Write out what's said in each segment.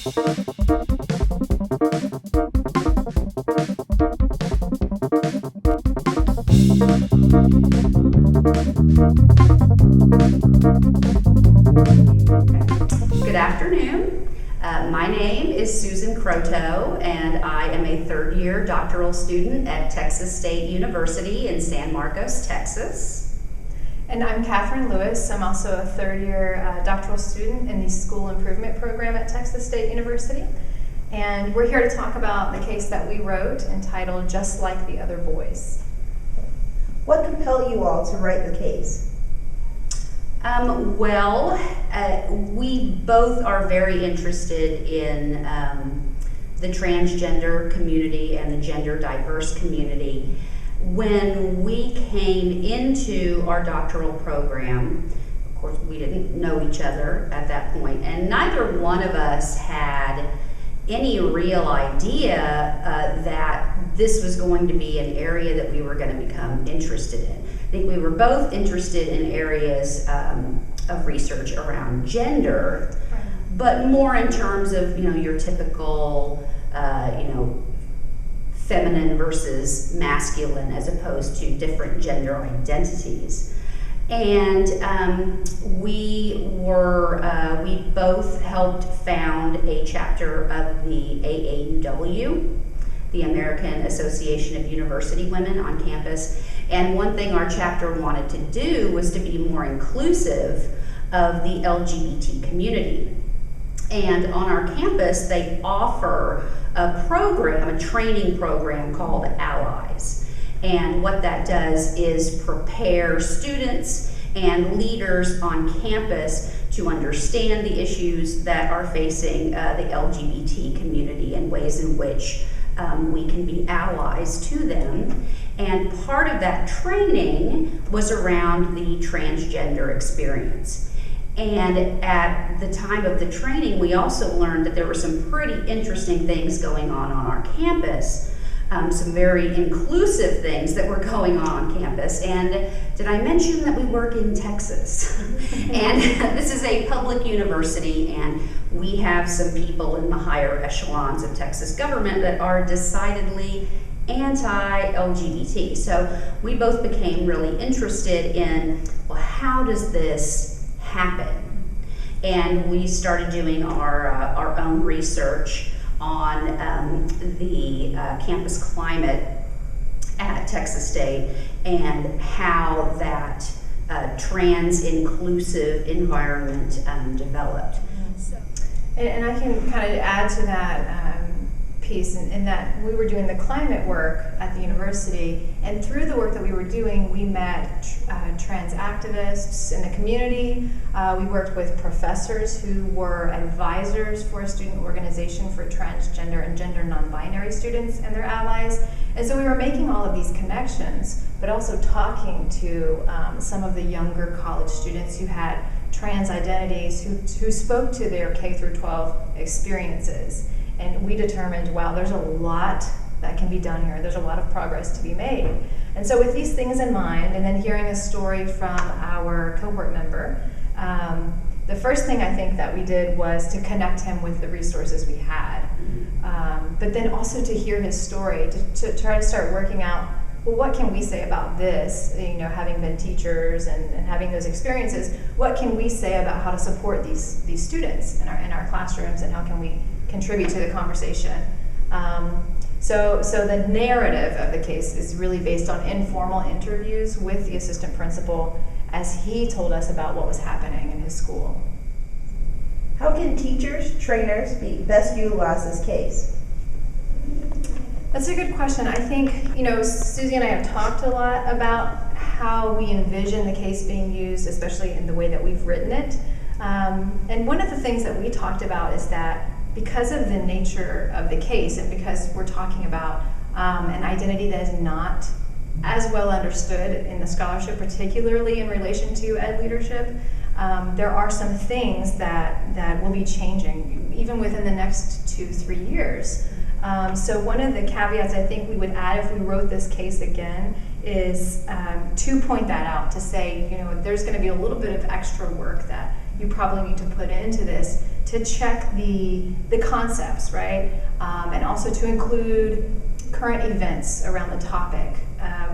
Good afternoon. My name is Susan Croteau, and I am a third-year doctoral student at Texas State University in San Marcos, Texas. And I'm Catherine Lewis. I'm also a third-year doctoral student in the School Improvement Program at Texas State University. And we're here to talk about the case that we wrote entitled Just Like the Other Boys. What compelled you all to write the case? We both are very interested in the transgender community and the gender diverse community. When we came into our doctoral program, of course, we didn't know each other at that point, and neither one of us had any real idea that this was going to be an area that we were going to become interested in. I think we were both interested in areas of research around gender, but more in terms of your typical feminine versus masculine, as opposed to different gender identities. And we both helped found a chapter of the AAUW, the American Association of University Women, on campus. And one thing our chapter wanted to do was to be more inclusive of the LGBT community. And on our campus, they offer a program, a training program called Allies. And what that does is prepare students and leaders on campus to understand the issues that are facing the LGBT community and ways in which we can be allies to them. And part of that training was around the transgender experience. And at the time of the training, we also learned that there were some pretty interesting things going on our campus, some very inclusive things that were going on campus. And did I mention that we work in Texas? And this is a public university, and we have some people in the higher echelons of Texas government that are decidedly anti-LGBT. So we both became really interested in, well, how does this happen? And we started doing our own research on the campus climate at Texas State and how that trans-inclusive environment developed. And I can kind of add to that piece in that we were doing the climate work at the university, and through the work that we were doing, we met trans activists in the community. We worked with professors who were advisors for a student organization for transgender and gender non-binary students and their allies. And so we were making all of these connections, but also talking to some of the younger college students who had trans identities, who spoke to their K through 12 experiences. And we determined, wow, there's a lot that can be done here. There's a lot of progress to be made. And so with these things in mind, and then hearing a story from our cohort member, the first thing I think that we did was to connect him with the resources we had. But then also to hear his story, to try to start working out, well, what can we say about this? Having been teachers and having those experiences, what can we say about how to support these students in our classrooms, and how can we contribute to the conversation? So the narrative of the case is really based on informal interviews with the assistant principal as he told us about what was happening in his school. How can teachers, trainers best utilize this case? That's a good question. I think, Susie and I have talked a lot about how we envision the case being used, especially in the way that we've written it. And one of the things that we talked about is that because of the nature of the case, and because we're talking about an identity that is not as well understood in the scholarship, particularly in relation to ed leadership, there are some things that will be changing even within the next 2-3 years. So one of the caveats I think we would add if we wrote this case again is to point that out, to say, there's going to be a little bit of extra work that you probably need to put into this to check the concepts, right? And also to include current events around the topic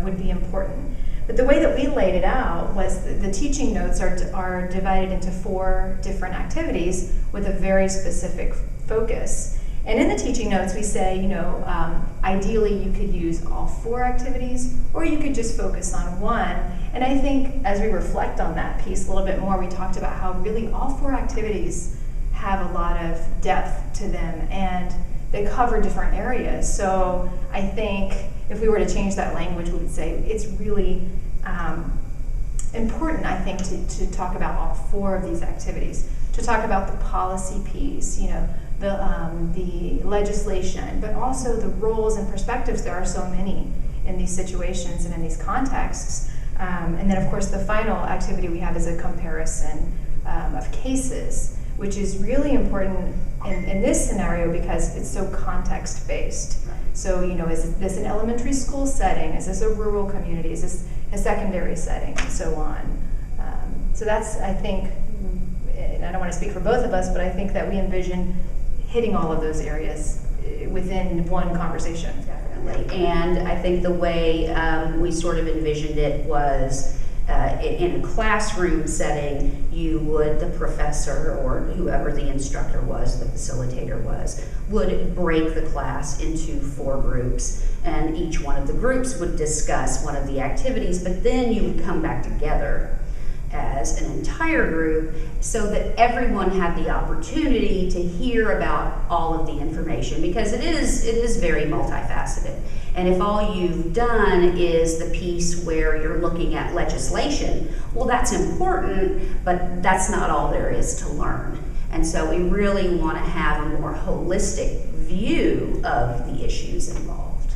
would be important. But the way that we laid it out was the teaching notes are divided into 4 different activities with a very specific focus. And in the teaching notes, we say, ideally you could use all 4 activities, or you could just focus on one. And I think as we reflect on that piece a little bit more, we talked about how really all 4 activities have a lot of depth to them, and they cover different areas. So I think if we were to change that language, we would say it's really important, I think, to talk about all 4 of these activities, to talk about the policy piece, the legislation, but also the roles and perspectives. There are so many in these situations and in these contexts. And then, of course, the final activity we have is a comparison of cases, which is really important in this scenario because it's so context-based. So, is this an elementary school setting? Is this a rural community? Is this a secondary setting? And so on. So that's, I think, and I don't want to speak for both of us, but I think that we envision hitting all of those areas within one conversation. Definitely. And I think the way we sort of envisioned it was in a classroom setting, the professor or whoever the instructor was, the facilitator was, would break the class into 4 groups, and each one of the groups would discuss one of the activities, but then you would come back together as an entire group so that everyone had the opportunity to hear about all of the information, because it is very multifaceted. And if all you've done is the piece where you're looking at legislation, well, that's important, but that's not all there is to learn. And so we really want to have a more holistic view of the issues involved.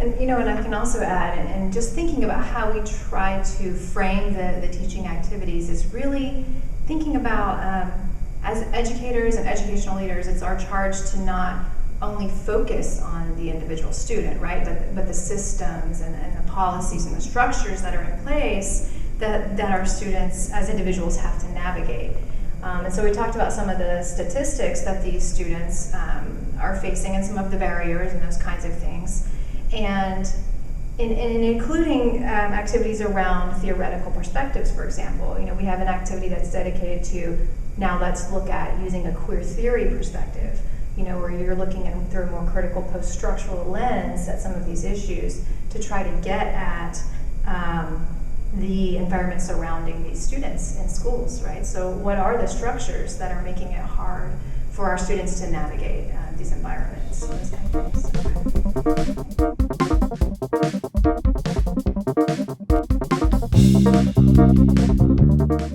And and I can also add, and just thinking about how we try to frame the teaching activities is really thinking about, as educators and educational leaders, it's our charge to not only focus on the individual student, right, but the systems and the policies and the structures that are in place that our students as individuals have to navigate. And so we talked about some of the statistics that these students are facing and some of the barriers and those kinds of things. And in including activities around theoretical perspectives, for example, we have an activity that's dedicated to, now let's look at using a queer theory perspective, where you're looking at through a more critical post-structural lens at some of these issues to try to get at the environment surrounding these students in schools, right? So what are the structures that are making it hard for our students to navigate these environments? Those kind of things.